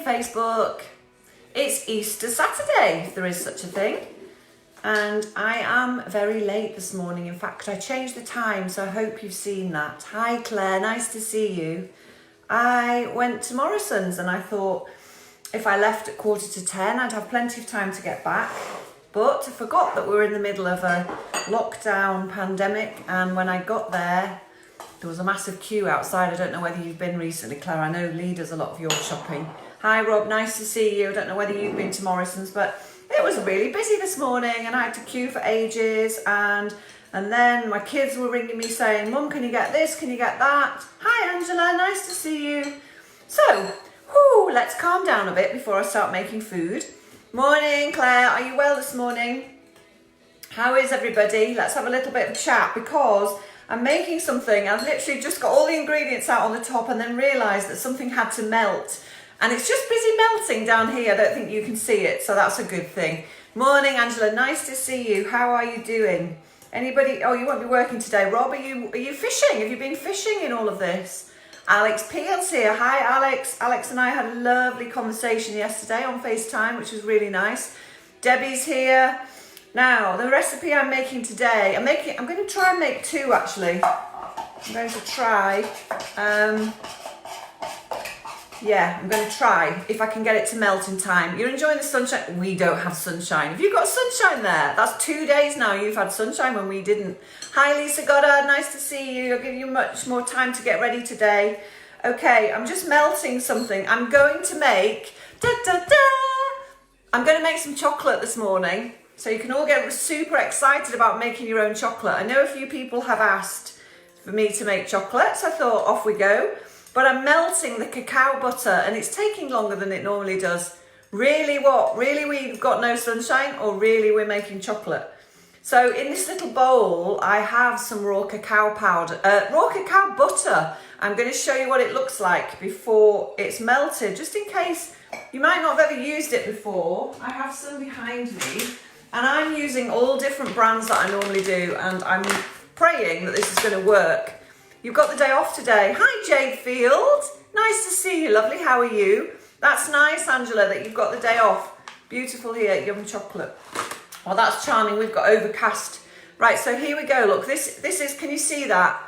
Facebook. It's Easter Saturday, if there is such a thing. And I am very late this morning. In fact, I changed the time, so I hope you've seen that. Hi Claire, nice to see you. I went to Morrison's and I thought if I left at 10:15, I'd have plenty of time to get back. But I forgot that we were in the middle of a lockdown pandemic, and when I got there was a massive queue outside. I don't know whether you've been recently, Claire. I know Lee does a lot of your shopping. Hi Rob, nice to see you. I don't know whether you've been to Morrison's, but it was really busy this morning and I had to queue for ages, and then my kids were ringing me saying, Mum, can you get this? Can you get that? Hi Angela, nice to see you. So, let's calm down a bit before I start making food. Morning Claire, are you well this morning? How is everybody? Let's have a little bit of a chat because I'm making something. I've literally just got all the ingredients out on the top and then realised that something had to melt. And it's just busy melting down here. I don't think you can see it, so that's a good thing. Morning, Angela. Nice to see you. How are you doing? Anybody? Oh, you won't be working today. Rob, are you fishing? Have you been fishing in all of this? Alex Peel's here. Hi, Alex. Alex and I had a lovely conversation yesterday on FaceTime, which was really nice. Debbie's here. Now, the recipe I'm making today, I'm going to try and make two, actually. I'm going to try... I'm going to try if I can get it to melt in time. You're enjoying the sunshine? We don't have sunshine. Have you got sunshine there? That's 2 days now you've had sunshine when we didn't. Hi Lisa Goddard, nice to see you. I'll give you much more time to get ready today. Okay, I'm just melting something. I'm going to make, I'm going to make some chocolate this morning. So you can all get super excited about making your own chocolate. I know a few people have asked for me to make chocolate, so I thought off we go. But I'm melting the cacao butter and it's taking longer than it normally does. Really what? Really we've got no sunshine, or really we're making chocolate? So in this little bowl, I have some raw cacao powder, raw cacao butter. I'm going to show you what it looks like before it's melted, just in case you might not have ever used it before. I have some behind me and I'm using all different brands that I normally do, and I'm praying that this is going to work. You've got the day off today. Hi, Jade Field. Nice to see you, lovely. How are you? That's nice, Angela, that you've got the day off. Beautiful here, yum chocolate. Well, that's charming. We've got overcast. Right, so here we go. Look, this is, can you see that?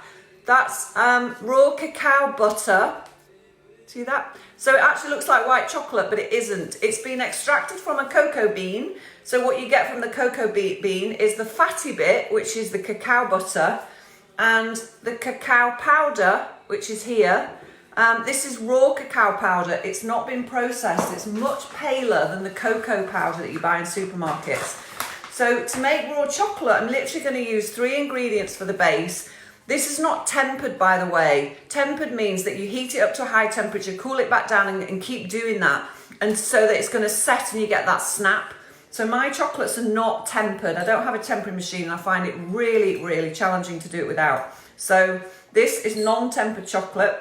That's raw cacao butter. See that? So it actually looks like white chocolate, but it isn't. It's been extracted from a cocoa bean. So what you get from the cocoa bean is the fatty bit, which is the cacao butter, and the cacao powder, which is here. This is raw cacao powder. It's not been processed. It's much paler than the cocoa powder that you buy in supermarkets. So to make raw chocolate, I'm literally going to use 3 ingredients for the base. This is not tempered, by the way. Tempered means that you heat it up to a high temperature, cool it back down and keep doing that, and so that it's going to set and you get that snap. So my chocolates are not tempered. I don't have a tempering machine. I find it really, really challenging to do it without. So this is non-tempered chocolate.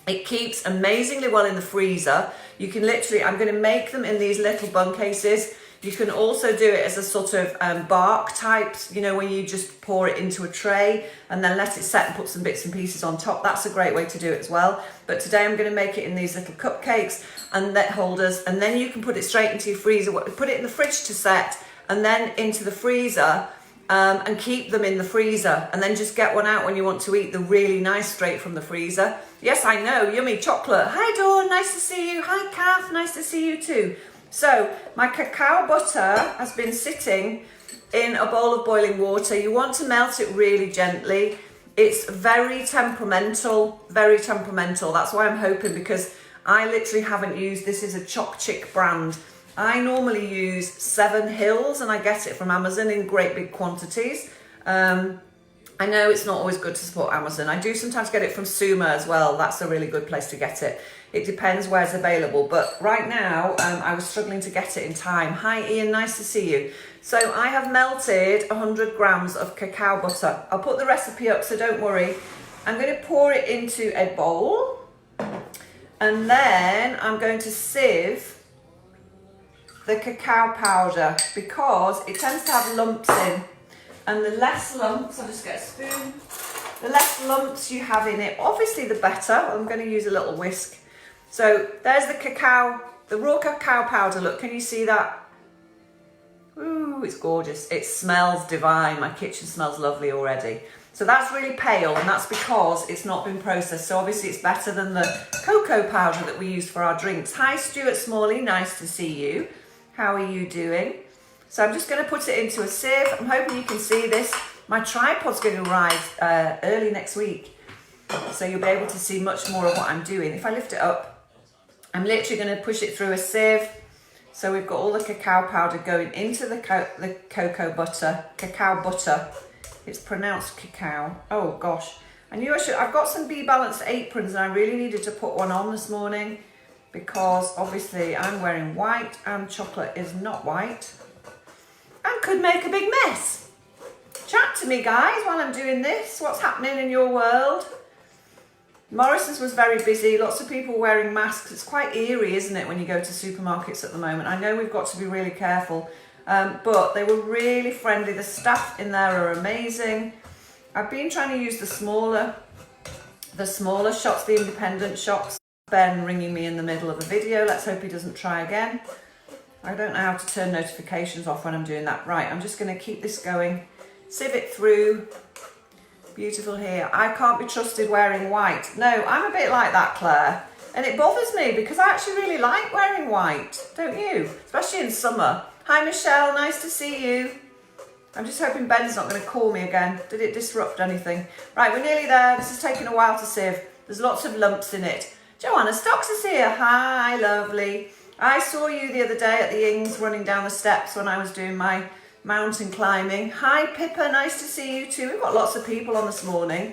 It keeps amazingly well in the freezer. You can literally, I'm going to make them in these little bun cases. You can also do it as a sort of bark type, you know, when you just pour it into a tray and then let it set and put some bits and pieces on top. That's a great way to do it as well. But today I'm going to make it in these little cupcakes and net holders, and then you can put it straight into your freezer, put it in the fridge to set, and then into the freezer, and keep them in the freezer, and then just get one out when you want to eat the really nice straight from the freezer. Yes, I know, yummy chocolate. Hi Dawn, nice to see you. Hi Kath, nice to see you too. So my cacao butter has been sitting in a bowl of boiling water. You want to melt it really gently. It's very temperamental, very temperamental. That's why I'm hoping, because I literally haven't used, this is a Choc Chick brand. I normally use 7 Hills and I get it from Amazon in great big quantities. I know it's not always good to support Amazon. I do sometimes get it from Suma as well. That's a really good place to get it. It depends where it's available. But right now, I was struggling to get it in time. Hi Ian, nice to see you. So I have melted 100 grams of cacao butter. I'll put the recipe up, so don't worry. I'm going to pour it into a bowl. And then I'm going to sieve the cacao powder because it tends to have lumps in. And the less lumps, I'll just get a spoon, the less lumps you have in it, obviously the better. I'm going to use a little whisk. So there's the cacao the raw cacao powder, look, can you see that? Ooh, it's gorgeous. It smells divine. My kitchen smells lovely already. So that's really pale, and that's because it's not been processed. So obviously it's better than the cocoa powder that we use for our drinks. Hi, Stuart Smalley, nice to see you. How are you doing? So I'm just going to put it into a sieve. I'm hoping you can see this. My tripod's going to arrive early next week. So you'll be able to see much more of what I'm doing. If I lift it up, I'm literally going to push it through a sieve. So we've got all the cacao powder going into the cacao butter. It's pronounced cacao. Oh gosh. I knew I should. I've got some Be Balanced aprons and I really needed to put one on this morning because obviously I'm wearing white and chocolate is not white and could make a big mess. Chat to me, guys, while I'm doing this. What's happening in your world? Morrison's was very busy. Lots of people wearing masks. It's quite eerie, isn't it, when you go to supermarkets at the moment? I know we've got to be really careful. But they were really friendly. The staff in there are amazing. I've been trying to use the smaller shops, the independent shops. Ben ringing me in the middle of the video. Let's hope he doesn't try again. I don't know how to turn notifications off when I'm doing that. Right, I'm just going to keep this going. Sieve it through. Beautiful here. I can't be trusted wearing white. No, I'm a bit like that, Claire. And it bothers me because I actually really like wearing white. Don't you? Especially in summer. Hi Michelle, nice to see you. I'm just hoping Ben's not going to call me again. Did it disrupt anything? Right, we're nearly there. This is taking a while to sieve. There's lots of lumps in it. Joanna Stocks is here. Hi, lovely. I saw you the other day at the Ings running down the steps when I was doing my mountain climbing. Hi Pippa, nice to see you too. We've got lots of people on this morning.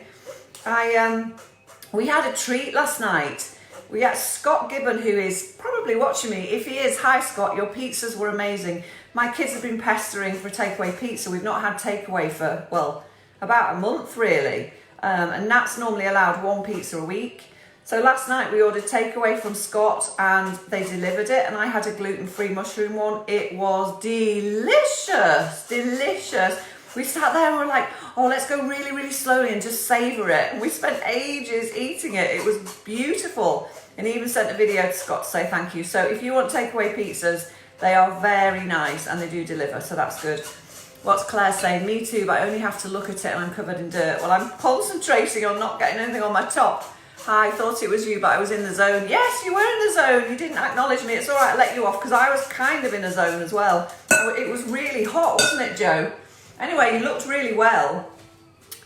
We had a treat last night. We had Scott Gibbon, who is probably watching me. If he is, hi Scott, your pizzas were amazing. My kids have been pestering for takeaway pizza. We've not had takeaway for, well, about a month really. And Nat's normally allowed one pizza a week. So last night we ordered takeaway from Scott and they delivered it, and I had a gluten-free mushroom one. It was delicious, delicious. We sat there and we're like, oh, let's go really, really slowly and just savour it. And we spent ages eating it. It was beautiful. And he even sent a video to Scott to say thank you. So if you want takeaway pizzas, they are very nice and they do deliver, so that's good. What's Claire saying? Me too, but I only have to look at it and I'm covered in dirt. Well, I'm concentrating on not getting anything on my top. I thought it was you, but I was in the zone. Yes, you were in the zone. You didn't acknowledge me. It's all right, I let you off because I was kind of in a zone as well. It was really hot, wasn't it, Joe? Anyway, you looked really well.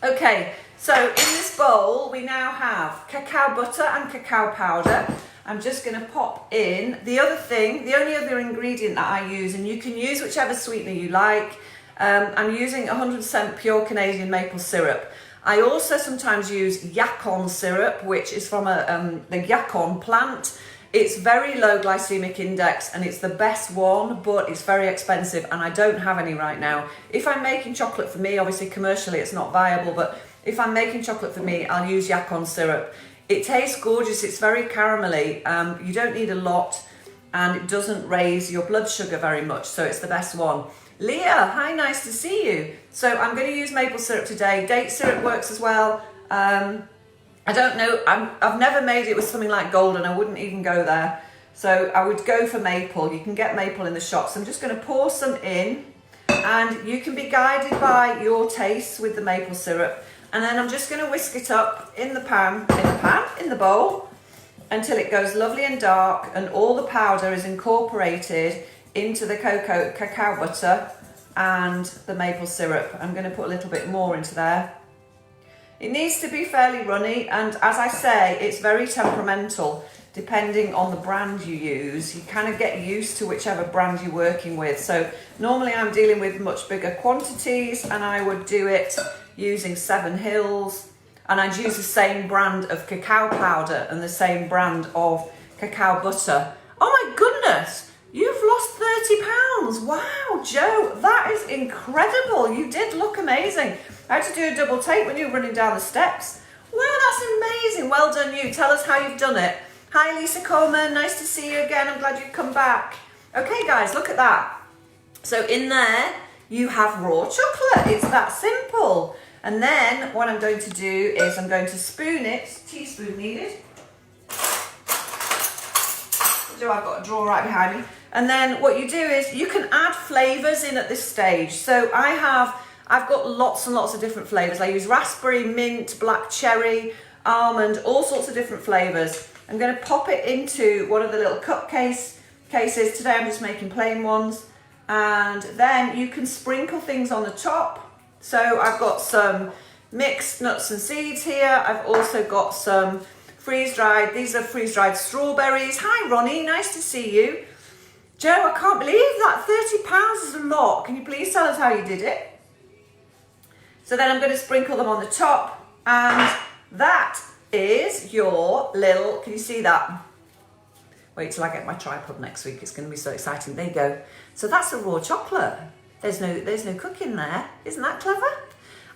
Okay, so in this bowl, we now have cacao butter and cacao powder. I'm just going to pop in the other thing, the only other ingredient that I use, and you can use whichever sweetener you like. I'm using 100% pure Canadian maple syrup. I also sometimes use yacon syrup, which is from the yacon plant. It's very low glycemic index and it's the best one, but it's very expensive and I don't have any right now. If I'm making chocolate for me, obviously commercially it's not viable, but if I'm making chocolate for me, I'll use yacon syrup. It tastes gorgeous, it's very caramelly, you don't need a lot and it doesn't raise your blood sugar very much, so it's the best one. Leah, hi, nice to see you. So I'm going to use maple syrup today. Date syrup works as well. I don't know, I've never made it with something like golden, I wouldn't even go there. So I would go for maple. You can get maple in the shops. I'm just going to pour some in and you can be guided by your tastes with the maple syrup. And then I'm just going to whisk it up in the bowl until it goes lovely and dark and all the powder is incorporated into the cacao butter and the maple syrup. I'm going to put a little bit more into there. It needs to be fairly runny, and as I say, it's very temperamental depending on the brand you use. You kind of get used to whichever brand you're working with. So normally I'm dealing with much bigger quantities and I would do it using 7 Hills, and I'd use the same brand of cacao powder and the same brand of cacao butter. Oh my goodness! You've lost 30 pounds. Wow, Joe, that is incredible. You did look amazing. I had to do a double take when you were running down the steps. Wow, that's amazing. Well done you. Tell us how you've done it. Hi, Lisa Coleman. Nice to see you again. I'm glad you've come back. Okay, guys, look at that. So in there, you have raw chocolate. It's that simple. And then what I'm going to do is I'm going to spoon it. Teaspoon needed. do, I've got a drawer right behind me. And then what you do is you can add flavours in at this stage. So I've got lots and lots of different flavours. I use raspberry, mint, black cherry, almond, all sorts of different flavours. I'm going to pop it into one of the little cases. Today I'm just making plain ones. And then you can sprinkle things on the top. So I've got some mixed nuts and seeds here. I've also got some freeze-dried, these are freeze-dried strawberries. Hi Ronnie, nice to see you. Joe, I can't believe that, £30 is a lot. Can you please tell us how you did it? So then I'm going to sprinkle them on the top, and that is your little, can you see that? Wait till I get my tripod next week, it's going to be so exciting. There you go. So that's the raw chocolate. There's no cooking there. Isn't that clever?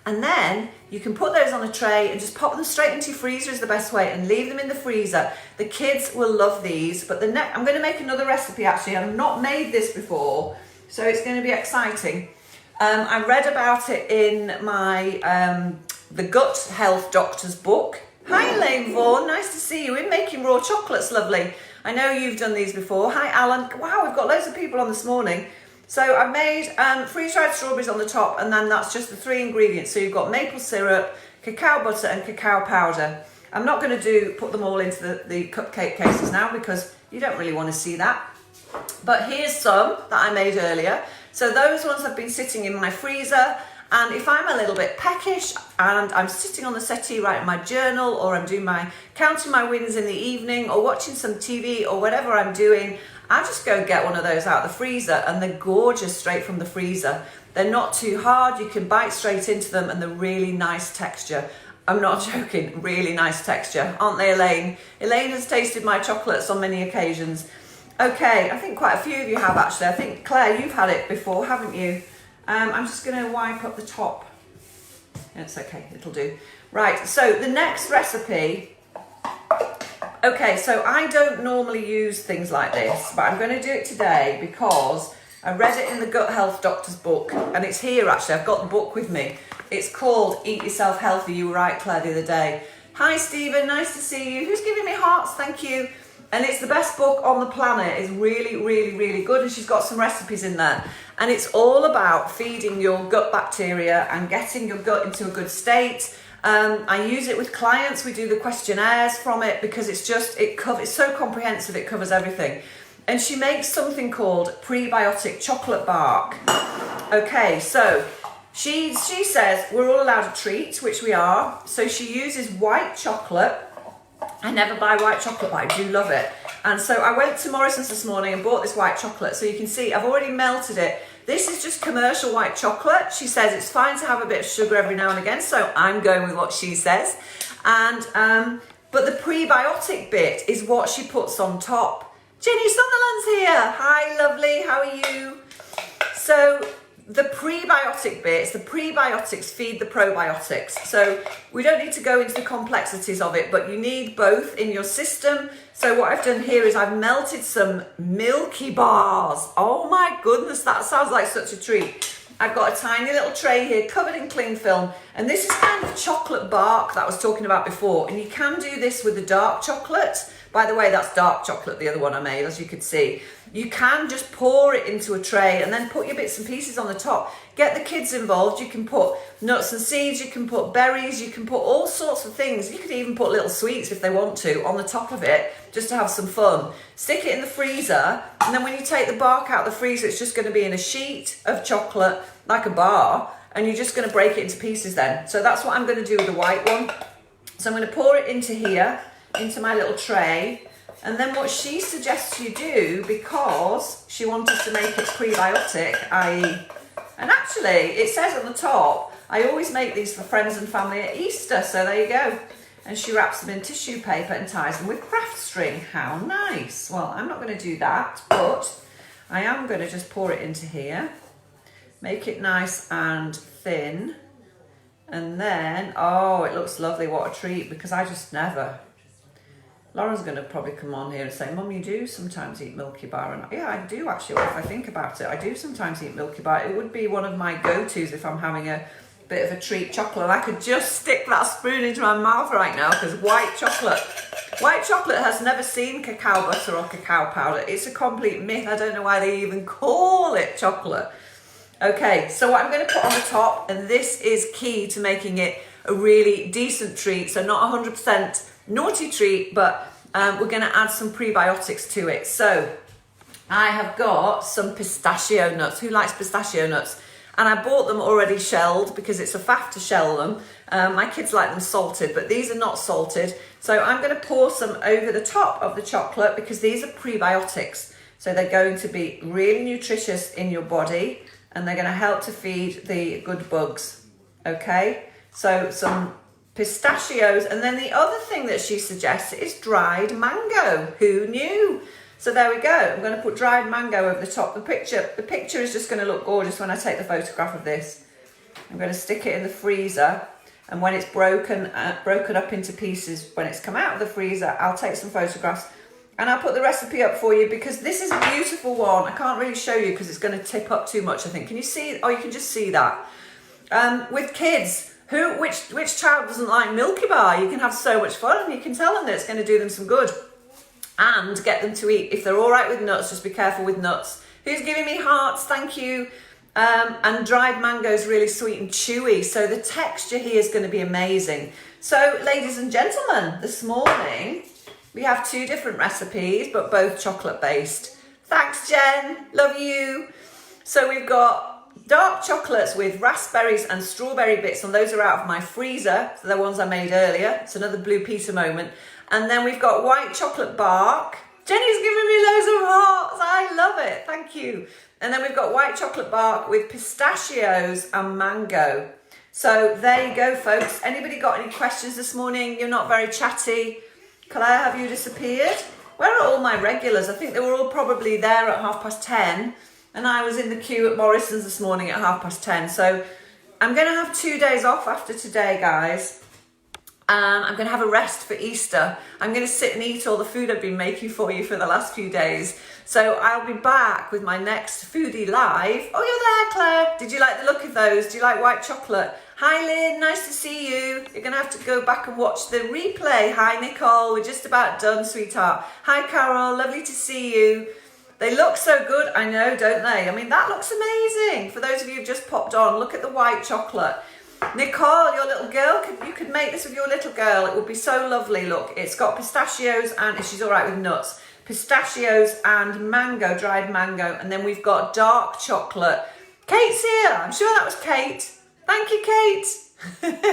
And then you can put those on a tray and just pop them straight into your freezer is the best way, and leave them in the freezer. The kids will love these, but I'm going to make another recipe actually. I've not made this before, so it's going to be exciting. I read about it in my the Gut Health Doctor's book. Hi Elaine Vaughan, nice to see you. We're making raw chocolates, lovely. I know you've done these before. Hi Alan. Wow, we've got loads of people on this morning. So I've made freeze-dried strawberries on the top, and then that's just the 3 ingredients. So you've got maple syrup, cacao butter and cacao powder. I'm not going to put them all into the cupcake cases now because you don't really want to see that. But here's some that I made earlier. So those ones have been sitting in my freezer, and if I'm a little bit peckish and I'm sitting on the settee writing my journal, or I'm doing counting my wins in the evening, or watching some TV, or whatever I'm doing, I just go get one of those out of the freezer, and they're gorgeous straight from the freezer. They're not too hard, you can bite straight into them, and they're really nice texture. I'm not joking, really nice texture, aren't they, Elaine? Elaine has tasted my chocolates on many occasions. Okay, I think quite a few of you have actually. I think, Claire, you've had it before, haven't you? I'm just going to wipe up the top. It's okay, it'll do. Right, so the next recipe. Okay, so I don't normally use things like this, but I'm going to do it today because I read it in the Gut Health Doctor's book, and it's here actually. I've got the book with me. It's called Eat Yourself Healthy. You were right, Claire, the other day. Hi, Stephen. Nice to see you. Who's giving me hearts? Thank you. And it's the best book on the planet. It's really, really, really good. And she's got some recipes in there. And it's all about feeding your gut bacteria and getting your gut into a good state. I use it with clients. We do the questionnaires from it because it's so comprehensive. It covers everything. And she makes something called prebiotic chocolate bark. Okay, so she says we're all allowed a treat, which we are. So she uses white chocolate. I never buy white chocolate, but I do love it. And so I went to Morrison's this morning and bought this white chocolate. So you can see I've already melted it. This is just commercial white chocolate. She says it's fine to have a bit of sugar every now and again. So I'm going with what she says. And but the prebiotic bit is what she puts on top. Jenny Sunderland's here. Hi, lovely. How are you? So the prebiotic bits, the prebiotics feed the probiotics. So we don't need to go into the complexities of it, but you need both in your system. So what I've done here is I've melted some milky bars. Oh my goodness, that sounds like such a treat. I've got a tiny little tray here covered in cling film, and this is kind of chocolate bark that I was talking about before. And you can do this with the dark chocolate. By the way, that's dark chocolate, the other one I made, as you could see. You can just pour it into a tray and then put your bits and pieces on the top. Get the kids involved. You can put nuts and seeds, you can put berries, you can put all sorts of things. You could even put little sweets if they want to on the top of it, just to have some fun. Stick it in the freezer, and then when you take the bark out of the freezer, it's just going to be in a sheet of chocolate, like a bar, and you're just going to break it into pieces then. So that's what I'm going to do with the white one. So I'm going to pour it into here, into my little tray. And then what she suggests you do, because she wants us to make it prebiotic, i.e., and actually it says on the top, I always make these for friends and family at Easter, so there you go. And she wraps them in tissue paper and ties them with craft string. How nice. Well, I'm not going to do that, but I am going to just pour it into here, make it nice and thin, and then, oh, it looks lovely. What a treat, because I just never... Lauren's going to probably come on here and say, Mum, you do sometimes eat Milky Bar. And yeah, I do actually, if I think about it. I do sometimes eat Milky Bar. It would be one of my go-tos if I'm having a bit of a treat chocolate. I could just stick that spoon into my mouth right now because white chocolate. White chocolate has never seen cacao butter or cacao powder. It's a complete myth. I don't know why they even call it chocolate. Okay, so what I'm going to put on the top, and this is key to making it a really decent treat, so not 100% naughty treat, but we're going to add some prebiotics to it. So I have got some pistachio nuts. Who likes pistachio nuts? And I bought them already shelled because it's a faff to shell them. My kids like them salted, but these are not salted. So I'm going to pour some over the top of the chocolate because these are prebiotics. So they're going to be really nutritious in your body and they're going to help to feed the good bugs. Okay, so some pistachios. And then the other thing that she suggests is dried mango. Who knew? So there we go. I'm going to put dried mango over the top. The picture is just going to look gorgeous when I take the photograph of this. I'm going to stick it in the freezer, and when it's broken up into pieces, when it's come out of the freezer, I'll take some photographs and I'll put the recipe up for you because this is a beautiful one. I can't really show you because it's going to tip up too much, I think. Can you see? Oh, you can just see that. With kids, which child doesn't like Milky Bar? You can have so much fun and you can tell them that it's going to do them some good. And get them to eat. If they're all right with nuts, just be careful with nuts. Who's giving me hearts? Thank you. And dried mango is really sweet and chewy, so the texture here is going to be amazing. So, ladies and gentlemen, this morning we have two different recipes, but both chocolate based. Thanks, Jen. Love you. So we've got dark chocolates with raspberries and strawberry bits, and those are out of my freezer. So they're ones I made earlier. It's another Blue Peter moment. And then we've got white chocolate bark. Jenny's giving me loads of hearts. I love it. Thank you. And then we've got white chocolate bark with pistachios and mango. So there you go, folks. Anybody got any questions this morning? You're not very chatty. Claire, have you disappeared? Where are all my regulars? I think they were all probably there at 10:30. And I was in the queue at Morrison's this morning at 10:30. So I'm going to have 2 days off after today, guys. I'm going to have a rest for Easter. I'm going to sit and eat all the food I've been making for you for the last few days. So I'll be back with my next Foodie Live. Oh, you're there, Claire. Did you like the look of those? Do you like white chocolate? Hi, Lynn. Nice to see you. You're going to have to go back and watch the replay. Hi, Nicole. We're just about done, sweetheart. Hi, Carol. Lovely to see you. They look so good. I know, don't they? I mean, that looks amazing. For those of you who've just popped on, look at the white chocolate. Nicole, your little girl, you could make this with your little girl. It would be so lovely. Look, it's got pistachios and, if she's all right with nuts, pistachios and mango, dried mango. And then we've got dark chocolate. Kate's here. I'm sure that was Kate. Thank you, Kate.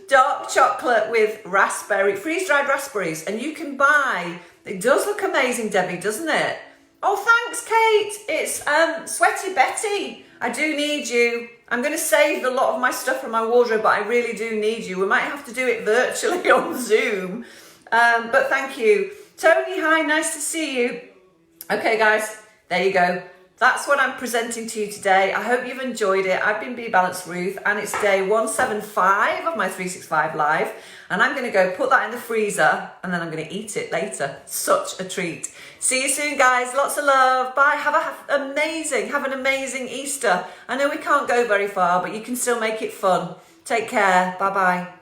Dark chocolate with raspberry, freeze-dried raspberries. And you can buy, it does look amazing, Debbie, doesn't it? Oh, thanks, Kate. It's Sweaty Betty. I do need you. I'm going to save a lot of my stuff from my wardrobe, but I really do need you. We might have to do it virtually on Zoom. But thank you. Tony, hi, nice to see you. Okay, guys, there you go. That's what I'm presenting to you today. I hope you've enjoyed it. I've been Be Balanced Ruth, and it's day 175 of my 365 Live. And I'm going to go put that in the freezer, and then I'm going to eat it later. Such a treat. See you soon, guys. Lots of love. Bye. Have an amazing Easter. I know we can't go very far, but you can still make it fun. Take care. Bye-bye.